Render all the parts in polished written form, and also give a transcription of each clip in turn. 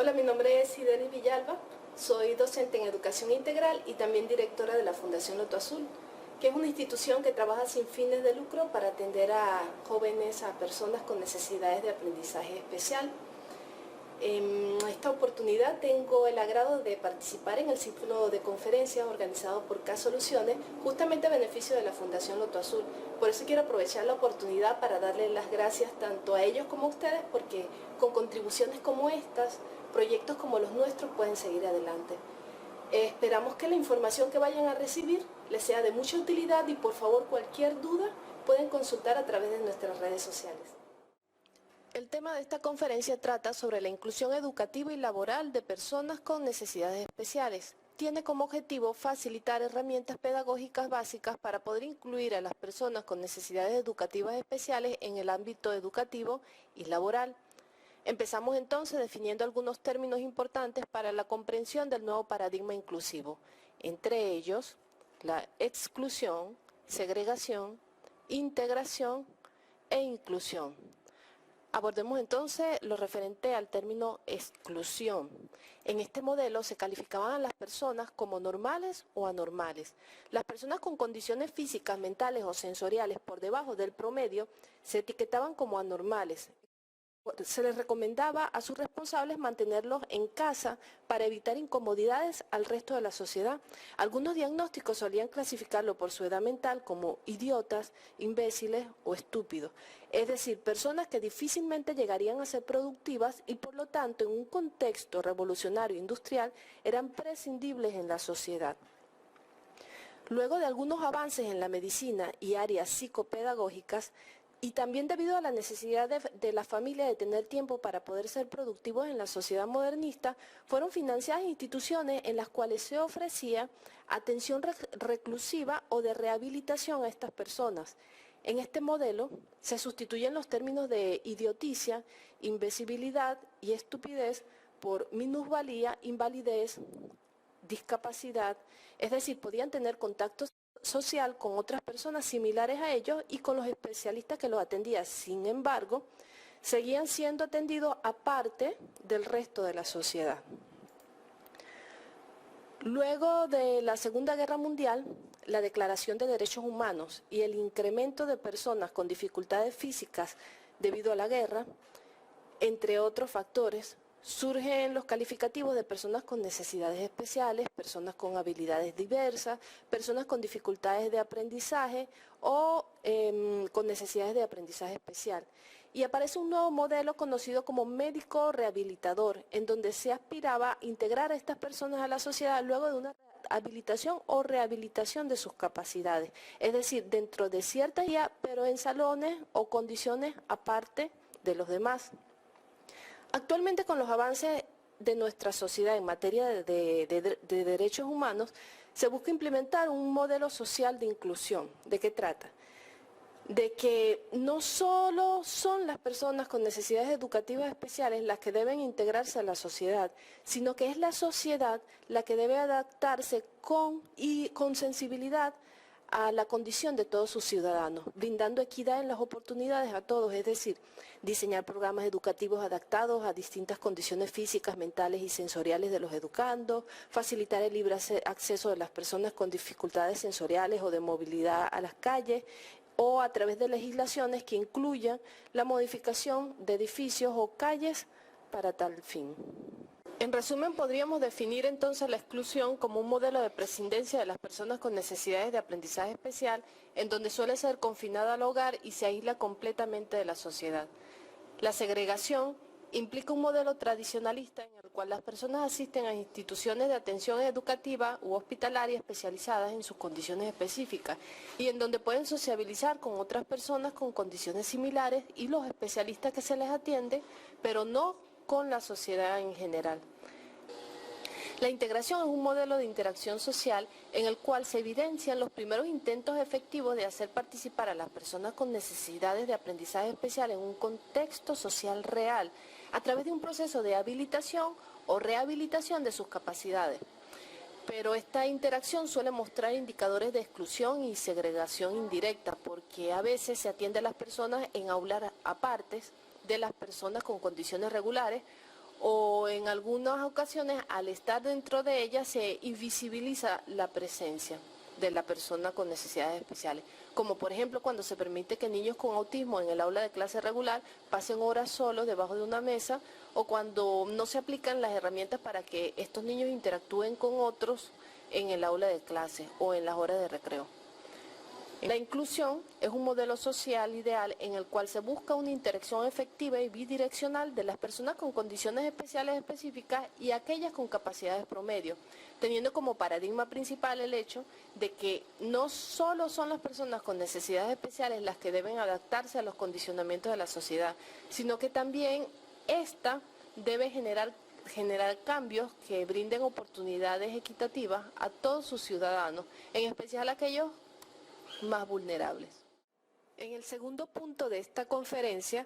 Hola, mi nombre es Sideris Villalba, soy docente en Educación Integral y también directora de la Fundación Loto Azul, que es una institución que trabaja sin fines de lucro para atender a jóvenes, a personas con necesidades de aprendizaje especial. En esta oportunidad tengo el agrado de participar en el ciclo de conferencias organizado por K-Soluciones, justamente a beneficio de la Fundación Loto Azul. Por eso quiero aprovechar la oportunidad para darles las gracias tanto a ellos como a ustedes, porque con contribuciones como estas, proyectos como los nuestros pueden seguir adelante. Esperamos que la información que vayan a recibir les sea de mucha utilidad y por favor cualquier duda pueden consultar a través de nuestras redes sociales. El tema de esta conferencia trata sobre la inclusión educativa y laboral de personas con necesidades especiales. Tiene como objetivo facilitar herramientas pedagógicas básicas para poder incluir a las personas con necesidades educativas especiales en el ámbito educativo y laboral. Empezamos entonces definiendo algunos términos importantes para la comprensión del nuevo paradigma inclusivo, entre ellos la exclusión, segregación, integración e inclusión. Abordemos entonces lo referente al término exclusión. En este modelo se calificaban a las personas como normales o anormales. Las personas con condiciones físicas, mentales o sensoriales por debajo del promedio se etiquetaban como anormales. Se les recomendaba a sus responsables mantenerlos en casa para evitar incomodidades al resto de la sociedad. Algunos diagnósticos solían clasificarlo por su edad mental como idiotas, imbéciles o estúpidos. Es decir, personas que difícilmente llegarían a ser productivas y por lo tanto en un contexto revolucionario industrial eran prescindibles en la sociedad. Luego de algunos avances en la medicina y áreas psicopedagógicas, y también debido a la necesidad de la familia de tener tiempo para poder ser productivos en la sociedad modernista, fueron financiadas instituciones en las cuales se ofrecía atención reclusiva o de rehabilitación a estas personas. En este modelo se sustituyen los términos de idioticia, imbecilidad y estupidez por minusvalía, invalidez, discapacidad, es decir, podían tener contactos social con otras personas similares a ellos y con los especialistas que los atendían. Sin embargo, seguían siendo atendidos aparte del resto de la sociedad. Luego de la Segunda Guerra Mundial, la Declaración de Derechos Humanos y el incremento de personas con dificultades físicas debido a la guerra, entre otros factores, surgen los calificativos de personas con necesidades especiales, personas con habilidades diversas, personas con dificultades de aprendizaje o con necesidades de aprendizaje especial. Y aparece un nuevo modelo conocido como médico rehabilitador, en donde se aspiraba a integrar a estas personas a la sociedad luego de una habilitación o rehabilitación de sus capacidades. Es decir, dentro de cierta guía, pero en salones o condiciones aparte de los demás. Actualmente, con los avances de nuestra sociedad en materia de derechos humanos, se busca implementar un modelo social de inclusión. ¿De qué trata? De que no solo son las personas con necesidades educativas especiales las que deben integrarse a la sociedad, sino que es la sociedad la que debe adaptarse con sensibilidad a la condición de todos sus ciudadanos, brindando equidad en las oportunidades a todos, es decir, diseñar programas educativos adaptados a distintas condiciones físicas, mentales y sensoriales de los educandos, facilitar el libre acceso de las personas con dificultades sensoriales o de movilidad a las calles, o a través de legislaciones que incluyan la modificación de edificios o calles para tal fin. En resumen, podríamos definir entonces la exclusión como un modelo de prescindencia de las personas con necesidades de aprendizaje especial, en donde suele ser confinada al hogar y se aísla completamente de la sociedad. La segregación implica un modelo tradicionalista en el cual las personas asisten a instituciones de atención educativa u hospitalaria especializadas en sus condiciones específicas y en donde pueden sociabilizar con otras personas con condiciones similares y los especialistas que se les atiende, pero no con la sociedad en general. La integración es un modelo de interacción social en el cual se evidencian los primeros intentos efectivos de hacer participar a las personas con necesidades de aprendizaje especial en un contexto social real, a través de un proceso de habilitación o rehabilitación de sus capacidades. Pero esta interacción suele mostrar indicadores de exclusión y segregación indirecta, porque a veces se atiende a las personas en aulas apartes de las personas con condiciones regulares, o en algunas ocasiones al estar dentro de ella se invisibiliza la presencia de la persona con necesidades especiales, como por ejemplo cuando se permite que niños con autismo en el aula de clase regular pasen horas solos debajo de una mesa, o cuando no se aplican las herramientas para que estos niños interactúen con otros en el aula de clase o en las horas de recreo. La inclusión es un modelo social ideal en el cual se busca una interacción efectiva y bidireccional de las personas con condiciones especiales específicas y aquellas con capacidades promedio, teniendo como paradigma principal el hecho de que no solo son las personas con necesidades especiales las que deben adaptarse a los condicionamientos de la sociedad, sino que también esta debe generar cambios que brinden oportunidades equitativas a todos sus ciudadanos, en especial a aquellos más vulnerables. En el segundo punto de esta conferencia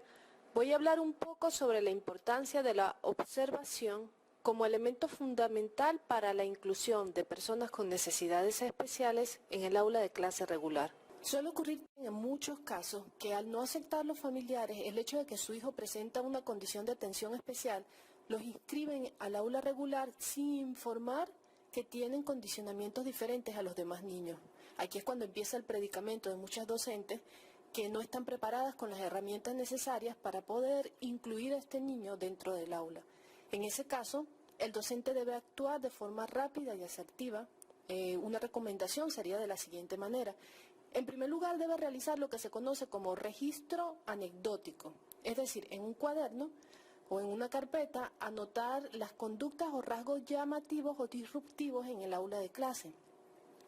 voy a hablar un poco sobre la importancia de la observación como elemento fundamental para la inclusión de personas con necesidades especiales en el aula de clase regular. Suele ocurrir en muchos casos que al no aceptar los familiares el hecho de que su hijo presenta una condición de atención especial, los inscriben al aula regular sin informar que tienen condicionamientos diferentes a los demás niños. Aquí es cuando empieza el predicamento de muchas docentes que no están preparadas con las herramientas necesarias para poder incluir a este niño dentro del aula. En ese caso, el docente debe actuar de forma rápida y asertiva. Una recomendación sería de la siguiente manera. En primer lugar, debe realizar lo que se conoce como registro anecdótico, es decir, en un cuaderno o en una carpeta, anotar las conductas o rasgos llamativos o disruptivos en el aula de clase,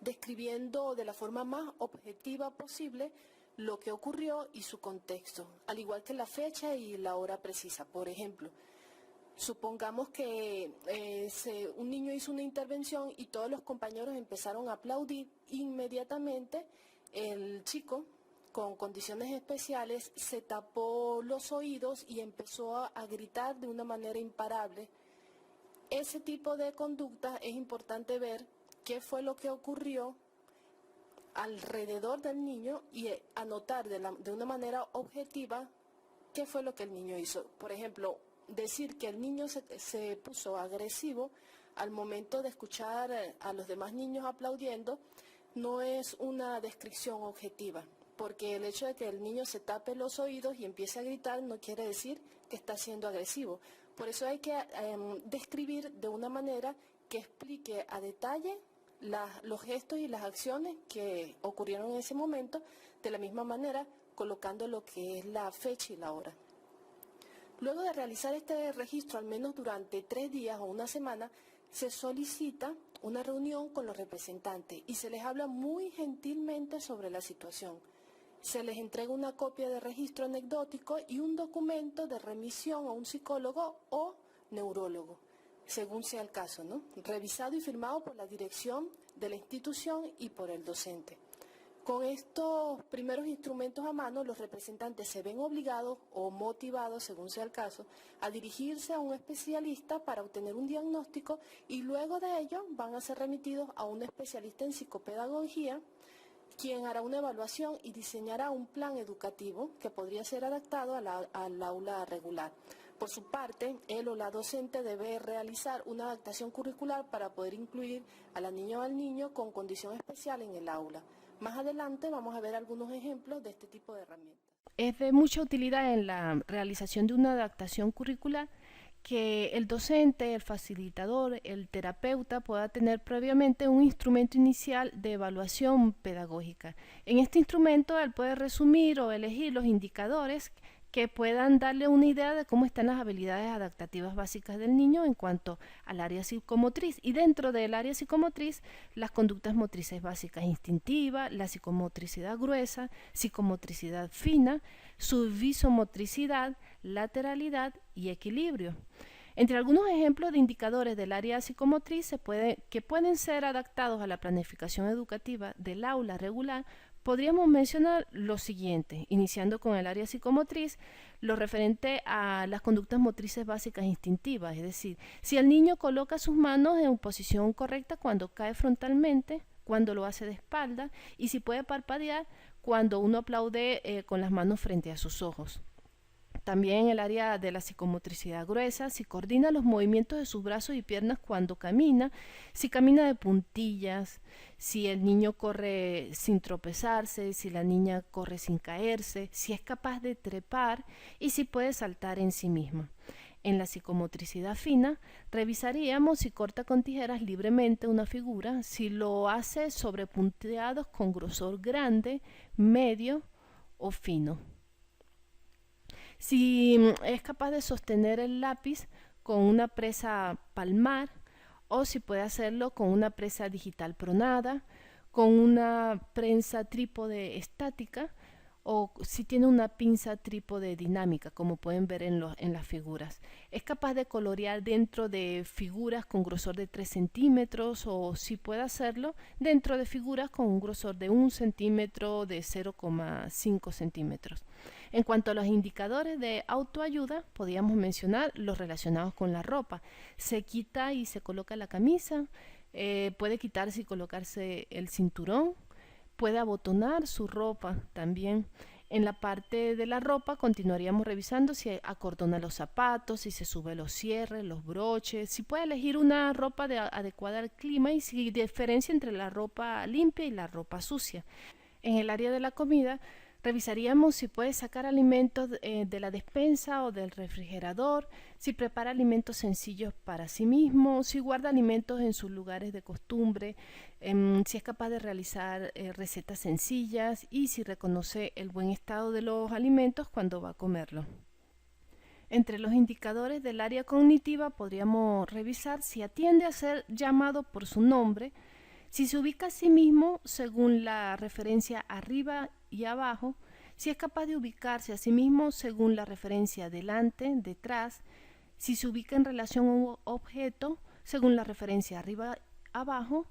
describiendo de la forma más objetiva posible lo que ocurrió y su contexto, al igual que la fecha y la hora precisa. Por ejemplo, supongamos que un niño hizo una intervención y todos los compañeros empezaron a aplaudir. Inmediatamente el chico con condiciones especiales se tapó los oídos y empezó a gritar de una manera imparable. Ese tipo de conducta es importante ver qué fue lo que ocurrió alrededor del niño y anotar de una manera objetiva qué fue lo que el niño hizo. Por ejemplo, decir que el niño se puso agresivo al momento de escuchar a los demás niños aplaudiendo no es una descripción objetiva, porque el hecho de que el niño se tape los oídos y empiece a gritar no quiere decir que está siendo agresivo. Por eso hay que describir de una manera que explique a detalle los gestos y las acciones que ocurrieron en ese momento, de la misma manera colocando lo que es la fecha y la hora. Luego de realizar este registro, al menos durante 3 días o una semana, se solicita una reunión con los representantes y se les habla muy gentilmente sobre la situación. Se les entrega una copia de registro anecdótico y un documento de remisión a un psicólogo o neurólogo, según sea el caso, ¿no? Revisado y firmado por la dirección de la institución y por el docente. Con estos primeros instrumentos a mano, los representantes se ven obligados o motivados, según sea el caso, a dirigirse a un especialista para obtener un diagnóstico y luego de ello van a ser remitidos a un especialista en psicopedagogía, quien hará una evaluación y diseñará un plan educativo que podría ser adaptado al aula regular. Por su parte, él o la docente debe realizar una adaptación curricular para poder incluir a la niña o al niño con condición especial en el aula. Más adelante vamos a ver algunos ejemplos de este tipo de herramientas. Es de mucha utilidad en la realización de una adaptación curricular que el docente, el facilitador, el terapeuta pueda tener previamente un instrumento inicial de evaluación pedagógica. En este instrumento él puede resumir o elegir los indicadores que puedan darle una idea de cómo están las habilidades adaptativas básicas del niño en cuanto al área psicomotriz, y dentro del área psicomotriz las conductas motrices básicas instintivas, la psicomotricidad gruesa, psicomotricidad fina, su visomotricidad, lateralidad y equilibrio. Entre algunos ejemplos de indicadores del área psicomotriz que pueden ser adaptados a la planificación educativa del aula regular, podríamos mencionar lo siguiente, iniciando con el área psicomotriz, lo referente a las conductas motrices básicas instintivas, es decir, si el niño coloca sus manos en posición correcta cuando cae frontalmente, cuando lo hace de espalda, y si puede parpadear cuando uno aplaude con las manos frente a sus ojos. También en el área de la psicomotricidad gruesa, si coordina los movimientos de sus brazos y piernas cuando camina, si camina de puntillas, si el niño corre sin tropezarse, si la niña corre sin caerse, si es capaz de trepar y si puede saltar en sí misma. En la psicomotricidad fina, revisaríamos si corta con tijeras libremente una figura, si lo hace sobre punteados con grosor grande, medio o fino. Si es capaz de sostener el lápiz con una presa palmar o si puede hacerlo con una presa digital pronada, con una prensa trípode estática o si tiene una pinza trípode dinámica, como pueden ver en las figuras. Es capaz de colorear dentro de figuras con grosor de 3 centímetros o si puede hacerlo dentro de figuras con un grosor de 1 centímetro, de 0,5 centímetros. En cuanto a los indicadores de autoayuda, podríamos mencionar los relacionados con la ropa. Se quita y se coloca la camisa, puede quitarse y colocarse el cinturón, puede abotonar su ropa también. En la parte de la ropa continuaríamos revisando si acordona los zapatos, si se sube los cierres, los broches, si puede elegir una ropa adecuada al clima y si diferencia entre la ropa limpia y la ropa sucia. En el área de la comida, revisaríamos si puede sacar alimentos de la despensa o del refrigerador, si prepara alimentos sencillos para sí mismo, si guarda alimentos en sus lugares de costumbre, si es capaz de realizar recetas sencillas y si reconoce el buen estado de los alimentos cuando va a comerlo. Entre los indicadores del área cognitiva podríamos revisar si atiende a ser llamado por su nombre, si se ubica a sí mismo según la referencia arriba y abajo, si es capaz de ubicarse a sí mismo según la referencia delante, detrás, si se ubica en relación a un objeto según la referencia arriba, abajo,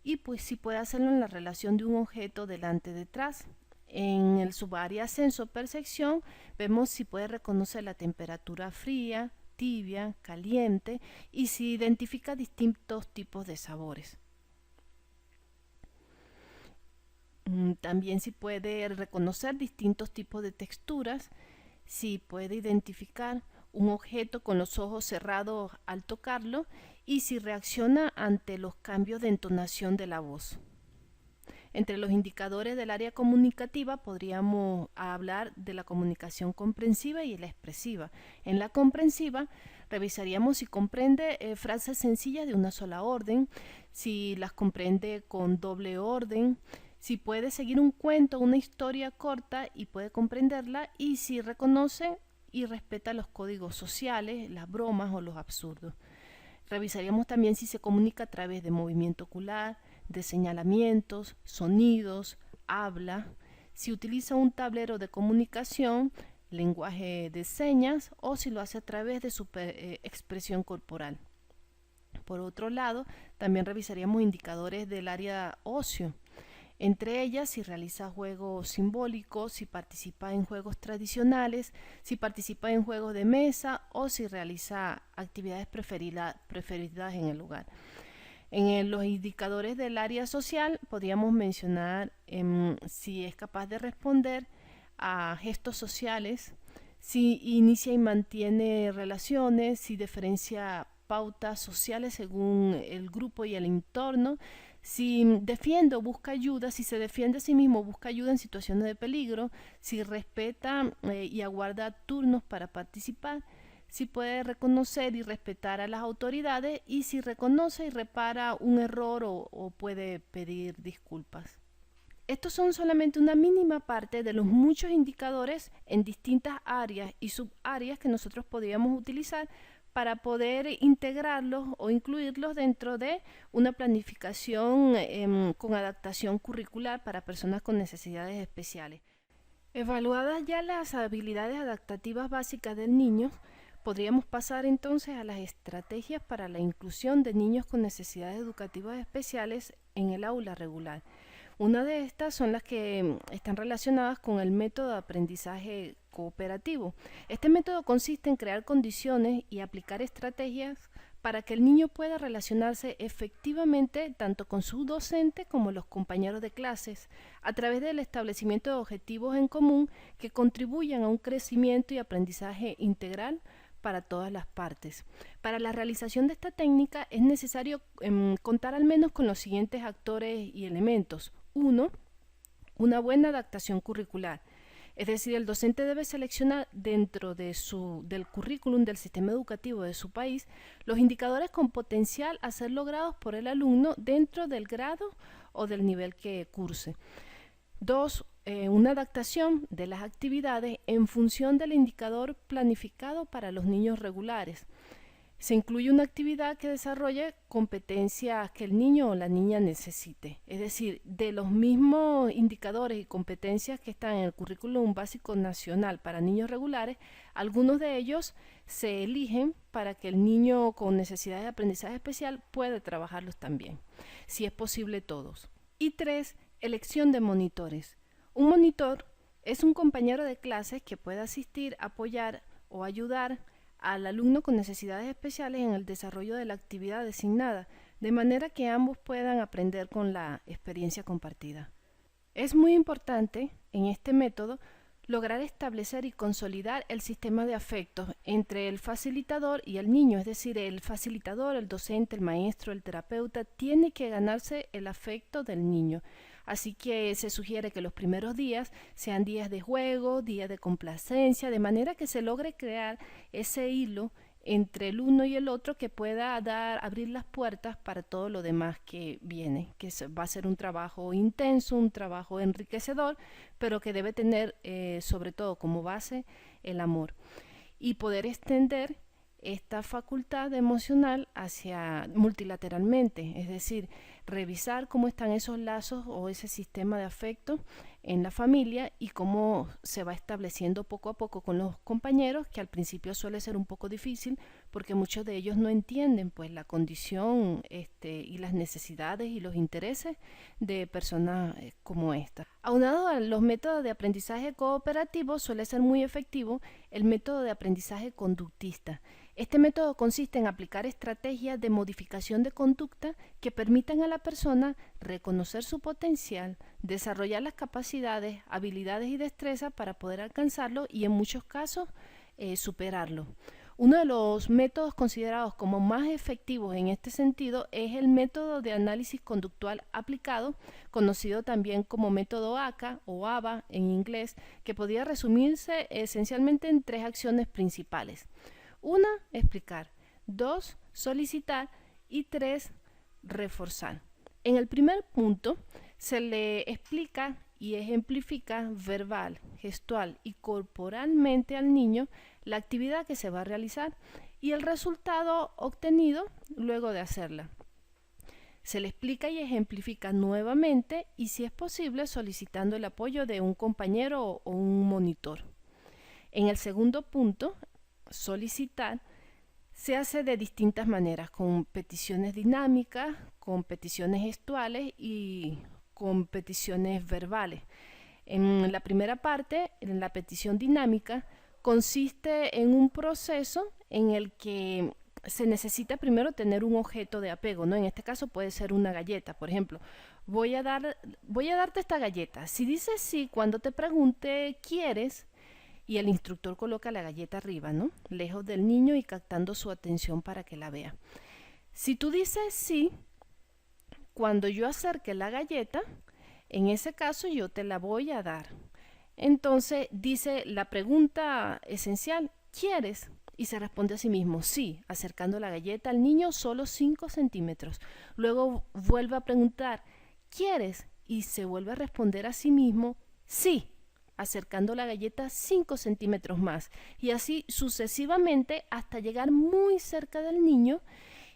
y pues si puede hacerlo en la relación de un objeto delante, detrás. En el subárea senso-percepción vemos si puede reconocer la temperatura fría, tibia, caliente y si identifica distintos tipos de sabores. También si puede reconocer distintos tipos de texturas, si puede identificar un objeto con los ojos cerrados al tocarlo y si reacciona ante los cambios de entonación de la voz. Entre los indicadores del área comunicativa podríamos hablar de la comunicación comprensiva y la expresiva. En la comprensiva revisaríamos si comprende frases sencillas de una sola orden, si las comprende con doble orden, si puede seguir un cuento, una historia corta y puede comprenderla, y si reconoce y respeta los códigos sociales, las bromas o los absurdos. Revisaríamos también si se comunica a través de movimiento ocular, de señalamientos, sonidos, habla, si utiliza un tablero de comunicación, lenguaje de señas o si lo hace a través de su expresión corporal. Por otro lado, también revisaríamos indicadores del área ocio. Entre ellas, si realiza juegos simbólicos, si participa en juegos tradicionales, si participa en juegos de mesa o si realiza actividades preferidas en el lugar. En los indicadores del área social podríamos mencionar si es capaz de responder a gestos sociales, si inicia y mantiene relaciones, si diferencia pautas sociales según el grupo y el entorno, si defiende o busca ayuda, si se defiende a sí mismo, busca ayuda en situaciones de peligro, si respeta y aguarda turnos para participar, si puede reconocer y respetar a las autoridades y si reconoce y repara un error o puede pedir disculpas. Estos son solamente una mínima parte de los muchos indicadores en distintas áreas y subáreas que nosotros podríamos utilizar para poder integrarlos o incluirlos dentro de una planificación con adaptación curricular para personas con necesidades especiales. Evaluadas ya las habilidades adaptativas básicas del niño, podríamos pasar entonces a las estrategias para la inclusión de niños con necesidades educativas especiales en el aula regular. Una de estas son las que están relacionadas con el método de aprendizaje cooperativo. Este método consiste en crear condiciones y aplicar estrategias para que el niño pueda relacionarse efectivamente tanto con su docente como los compañeros de clases, a través del establecimiento de objetivos en común que contribuyan a un crecimiento y aprendizaje integral para todas las partes. Para la realización de esta técnica es necesario contar al menos con los siguientes actores y elementos. 1. Una buena adaptación curricular. Es decir, el docente debe seleccionar dentro del currículum del sistema educativo de su país los indicadores con potencial a ser logrados por el alumno dentro del grado o del nivel que curse. 2. Una adaptación de las actividades en función del indicador planificado para los niños regulares. Se incluye una actividad que desarrolle competencias que el niño o la niña necesite. Es decir, de los mismos indicadores y competencias que están en el currículum básico nacional para niños regulares, algunos de ellos se eligen para que el niño con necesidades de aprendizaje especial pueda trabajarlos también, si es posible todos. Y 3. Elección de monitores. Un monitor es un compañero de clases que puede asistir, apoyar o ayudar al alumno con necesidades especiales en el desarrollo de la actividad designada, de manera que ambos puedan aprender con la experiencia compartida. Es muy importante en este método lograr establecer y consolidar el sistema de afectos entre el facilitador y el niño, es decir, el facilitador, el docente, el maestro, el terapeuta, tiene que ganarse el afecto del niño. Así que se sugiere que los primeros días sean días de juego, días de complacencia, de manera que se logre crear ese hilo entre el uno y el otro que pueda abrir las puertas para todo lo demás que viene, que va a ser un trabajo intenso, un trabajo enriquecedor, pero que debe tener sobre todo como base el amor y poder extender esta facultad emocional hacia multilateralmente, es decir, revisar cómo están esos lazos o ese sistema de afecto en la familia y cómo se va estableciendo poco a poco con los compañeros, que al principio suele ser un poco difícil porque muchos de ellos no entienden pues la condición y las necesidades y los intereses de personas como esta. Aunado a los métodos de aprendizaje cooperativo, suele ser muy efectivo el método de aprendizaje conductista. Este método consiste en aplicar estrategias de modificación de conducta que permitan a la persona reconocer su potencial, desarrollar las capacidades, habilidades y destrezas para poder alcanzarlo y en muchos casos superarlo. Uno de los métodos considerados como más efectivos en este sentido es el método de análisis conductual aplicado, conocido también como método ACA o ABA en inglés, que podría resumirse esencialmente en 3 acciones principales. 1. Explicar. 2. Solicitar. Y 3. Reforzar. En el primer punto se le explica y ejemplifica verbal, gestual y corporalmente al niño la actividad que se va a realizar y el resultado obtenido luego de hacerla. Se le explica y ejemplifica nuevamente y, si es posible, solicitando el apoyo de un compañero o un monitor. En el segundo punto, solicitar, se hace de distintas maneras, con peticiones dinámicas, con peticiones gestuales y con peticiones verbales. En la primera parte, en la petición dinámica, consiste en un proceso en el que se necesita primero tener un objeto de apego, ¿no? En este caso puede ser una galleta, por ejemplo. Voy a darte esta galleta. Si dices sí, cuando te pregunte ¿quieres? Y el instructor coloca la galleta arriba, ¿no? Lejos del niño y captando su atención para que la vea. Si tú dices sí, cuando yo acerque la galleta, en ese caso yo te la voy a dar. Entonces dice la pregunta esencial, ¿quieres? Y se responde a sí mismo, sí, acercando la galleta al niño solo 5 centímetros. Luego vuelve a preguntar, ¿quieres? Y se vuelve a responder a sí mismo, sí, acercando la galleta 5 centímetros más. Y así sucesivamente hasta llegar muy cerca del niño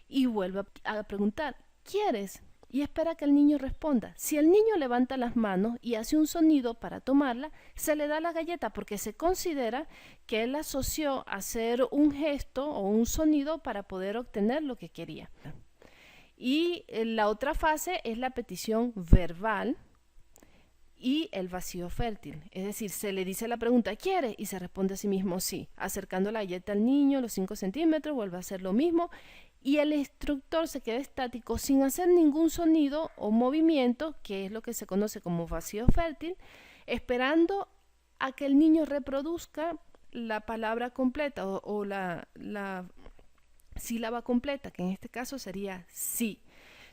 y vuelve a preguntar, ¿quieres? Y espera que el niño responda. Si el niño levanta las manos y hace un sonido para tomarla, se le da la galleta porque se considera que él asoció hacer un gesto o un sonido para poder obtener lo que quería. Y la otra fase es la petición verbal, y el vacío fértil, es decir, se le dice la pregunta ¿quiere? Y se responde a sí mismo sí, acercando la galleta al niño los 5 centímetros, vuelve a hacer lo mismo y el instructor se queda estático sin hacer ningún sonido o movimiento, que es lo que se conoce como vacío fértil, esperando a que el niño reproduzca la palabra completa o la sílaba completa, que en este caso sería sí.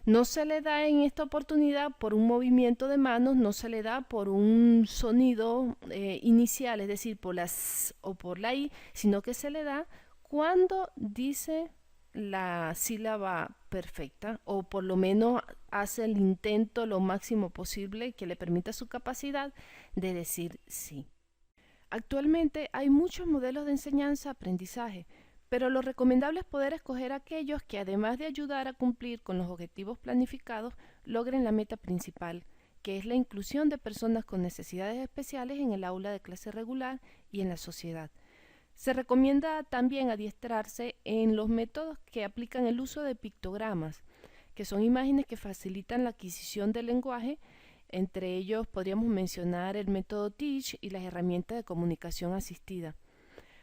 No se le da en esta oportunidad por un movimiento de manos, no se le da por un sonido inicial, es decir, por la S o por la I, sino que se le da cuando dice la sílaba perfecta o por lo menos hace el intento lo máximo posible que le permita su capacidad de decir sí. Actualmente hay muchos modelos de enseñanza-aprendizaje, pero lo recomendable es poder escoger aquellos que, además de ayudar a cumplir con los objetivos planificados, logren la meta principal, que es la inclusión de personas con necesidades especiales en el aula de clase regular y en la sociedad. Se recomienda también adiestrarse en los métodos que aplican el uso de pictogramas, que son imágenes que facilitan la adquisición del lenguaje. Entre ellos podríamos mencionar el método Teach y las herramientas de comunicación asistida.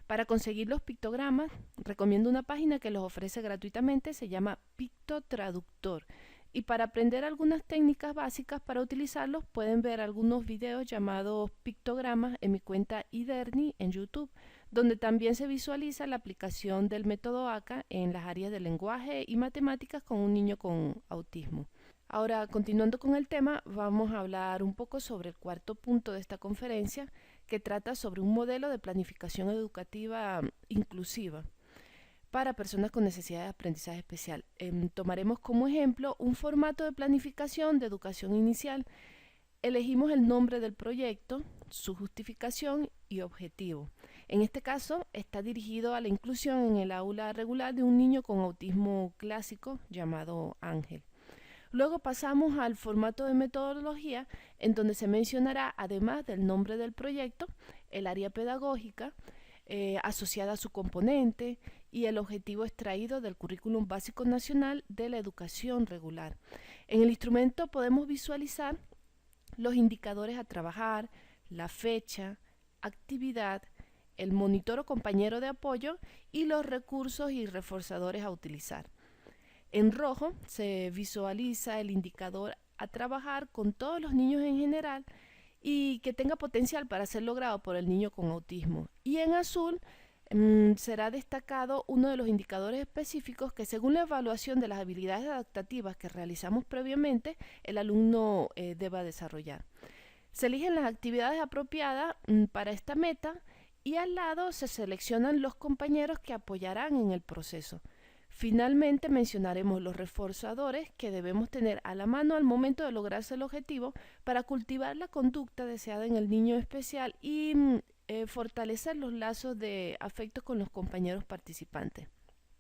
Para conseguir los pictogramas, recomiendo una página que los ofrece gratuitamente, se llama Pictotraductor. Y para aprender algunas técnicas básicas para utilizarlos, pueden ver algunos videos llamados pictogramas en mi cuenta iDerni en YouTube, donde también se visualiza la aplicación del método ACA en las áreas de lenguaje y matemáticas con un niño con autismo. Ahora, continuando con el tema, vamos a hablar un poco sobre el cuarto punto de esta conferencia, que trata sobre un modelo de planificación educativa inclusiva para personas con necesidad de aprendizaje especial. Tomaremos como ejemplo un formato de planificación de educación inicial. Elegimos el nombre del proyecto, su justificación y objetivo. En este caso, está dirigido a la inclusión en el aula regular de un niño con autismo clásico llamado Ángel. Luego pasamos al formato de metodología, en donde se mencionará, además del nombre del proyecto, el área pedagógica asociada a su componente y el objetivo extraído del Currículum Básico Nacional de la Educación Regular. En el instrumento podemos visualizar los indicadores a trabajar, la fecha, actividad, el monitor o compañero de apoyo y los recursos y reforzadores a utilizar. En rojo se visualiza el indicador a trabajar con todos los niños en general y que tenga potencial para ser logrado por el niño con autismo. Y en azul será destacado uno de los indicadores específicos que, según la evaluación de las habilidades adaptativas que realizamos previamente, el alumno deba desarrollar. Se eligen las actividades apropiadas para esta meta y al lado se seleccionan los compañeros que apoyarán en el proceso. Finalmente mencionaremos los reforzadores que debemos tener a la mano al momento de lograrse el objetivo para cultivar la conducta deseada en el niño especial y fortalecer los lazos de afecto con los compañeros participantes.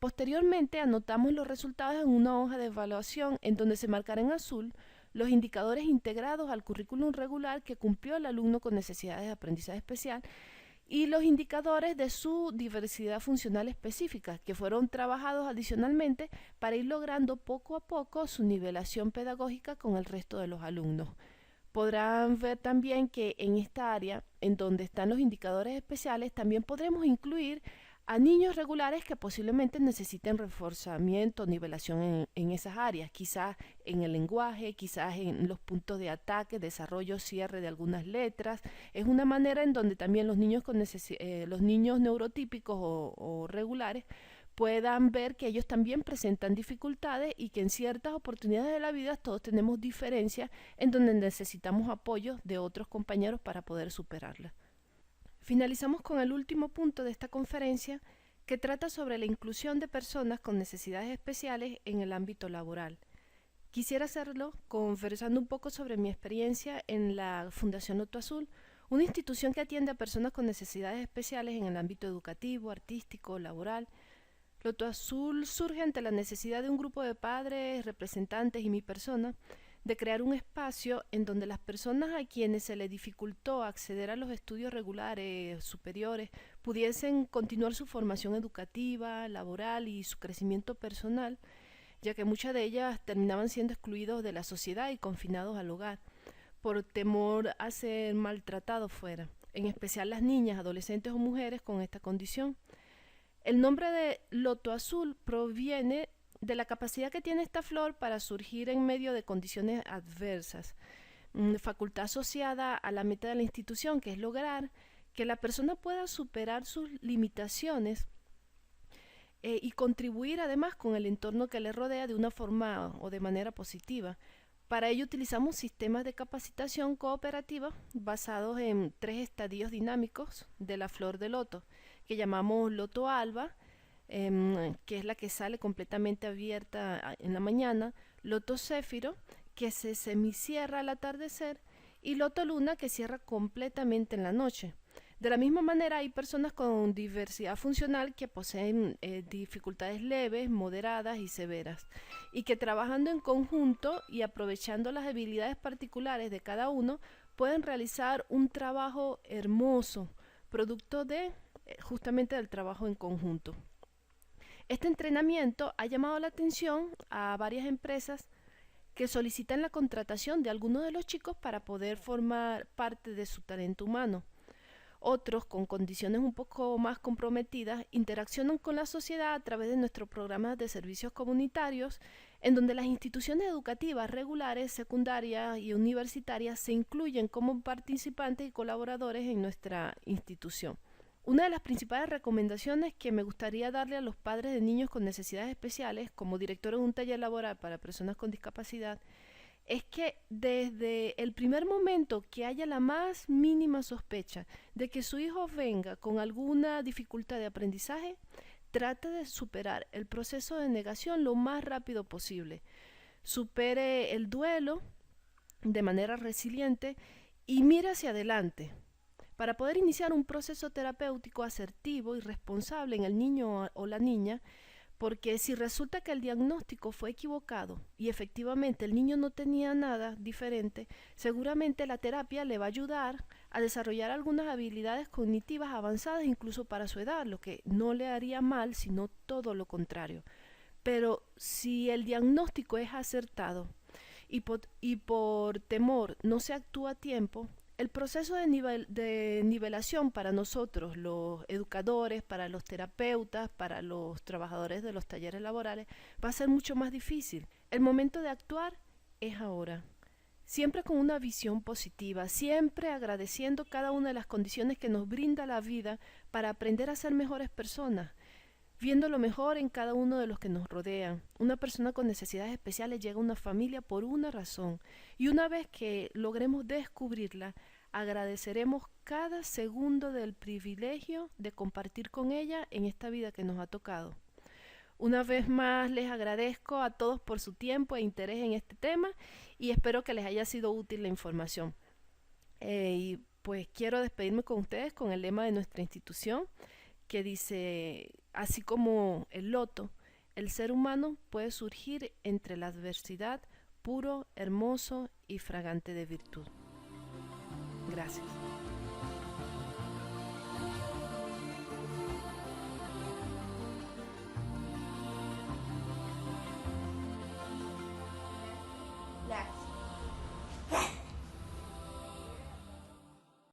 Posteriormente anotamos los resultados en una hoja de evaluación en donde se marcará en azul los indicadores integrados al currículum regular que cumplió el alumno con necesidades de aprendizaje especial y los indicadores de su diversidad funcional específica, que fueron trabajados adicionalmente para ir logrando poco a poco su nivelación pedagógica con el resto de los alumnos. Podrán ver también que en esta área, en donde están los indicadores especiales, también podremos incluir a niños regulares que posiblemente necesiten reforzamiento, nivelación en esas áreas, quizás en el lenguaje, quizás en los puntos de ataque, desarrollo, cierre de algunas letras. Es una manera en donde también los niños, los niños neurotípicos o regulares puedan ver que ellos también presentan dificultades y que en ciertas oportunidades de la vida todos tenemos diferencias en donde necesitamos apoyo de otros compañeros para poder superarlas. Finalizamos con el último punto de esta conferencia, que trata sobre la inclusión de personas con necesidades especiales en el ámbito laboral. Quisiera hacerlo conversando un poco sobre mi experiencia en la Fundación Loto Azul, una institución que atiende a personas con necesidades especiales en el ámbito educativo, artístico, laboral. Loto Azul surge ante la necesidad de un grupo de padres, representantes y mi persona de crear un espacio en donde las personas a quienes se les dificultó acceder a los estudios regulares superiores pudiesen continuar su formación educativa, laboral y su crecimiento personal, ya que muchas de ellas terminaban siendo excluidos de la sociedad y confinados al hogar. por temor a ser maltratado fuera, en especial las niñas, adolescentes o mujeres con esta condición. El nombre de loto azul proviene de la capacidad que tiene esta flor para surgir en medio de condiciones adversas, facultad asociada a la meta de la institución, que es lograr que la persona pueda superar sus limitaciones y contribuir además con el entorno que le rodea de una forma o de manera positiva. Para ello utilizamos sistemas de capacitación cooperativa basados en 3 estadios dinámicos de la flor de loto, que llamamos loto alba, que es la que sale completamente abierta en la mañana, loto céfiro, que se semicierra al atardecer, y loto luna, que cierra completamente en la noche. De la misma manera, hay personas con diversidad funcional que poseen dificultades leves, moderadas y severas, y que trabajando en conjunto y aprovechando las habilidades particulares de cada uno, pueden realizar un trabajo hermoso, producto de justamente del trabajo en conjunto. Este entrenamiento ha llamado la atención a varias empresas que solicitan la contratación de algunos de los chicos para poder formar parte de su talento humano. Otros, con condiciones un poco más comprometidas, interaccionan con la sociedad a través de nuestros programas de servicios comunitarios, en donde las instituciones educativas regulares, secundarias y universitarias se incluyen como participantes y colaboradores en nuestra institución. Una de las principales recomendaciones que me gustaría darle a los padres de niños con necesidades especiales, como director de un taller laboral para personas con discapacidad, es que desde el primer momento que haya la más mínima sospecha de que su hijo venga con alguna dificultad de aprendizaje, trate de superar el proceso de negación lo más rápido posible. Supere el duelo de manera resiliente y mire hacia adelante para poder iniciar un proceso terapéutico asertivo y responsable en el niño o la niña. Porque si resulta que el diagnóstico fue equivocado y efectivamente el niño no tenía nada diferente, seguramente la terapia le va a ayudar a desarrollar algunas habilidades cognitivas avanzadas incluso para su edad, lo que no le haría mal, sino todo lo contrario. Pero si el diagnóstico es acertado y por temor no se actúa a tiempo, el proceso de nivelación para nosotros, los educadores, para los terapeutas, para los trabajadores de los talleres laborales, va a ser mucho más difícil. El momento de actuar es ahora. Siempre con una visión positiva, siempre agradeciendo cada una de las condiciones que nos brinda la vida para aprender a ser mejores personas, viendo lo mejor en cada uno de los que nos rodean. Una persona con necesidades especiales llega a una familia por una razón, y una vez que logremos descubrirla, agradeceremos cada segundo del privilegio de compartir con ella en esta vida que nos ha tocado. Una vez más les agradezco a todos por su tiempo e interés en este tema y espero que les haya sido útil la información. Y pues quiero despedirme con ustedes con el lema de nuestra institución, que dice: así como el loto, el ser humano puede surgir entre la adversidad puro, hermoso y fragante de virtud. Gracias.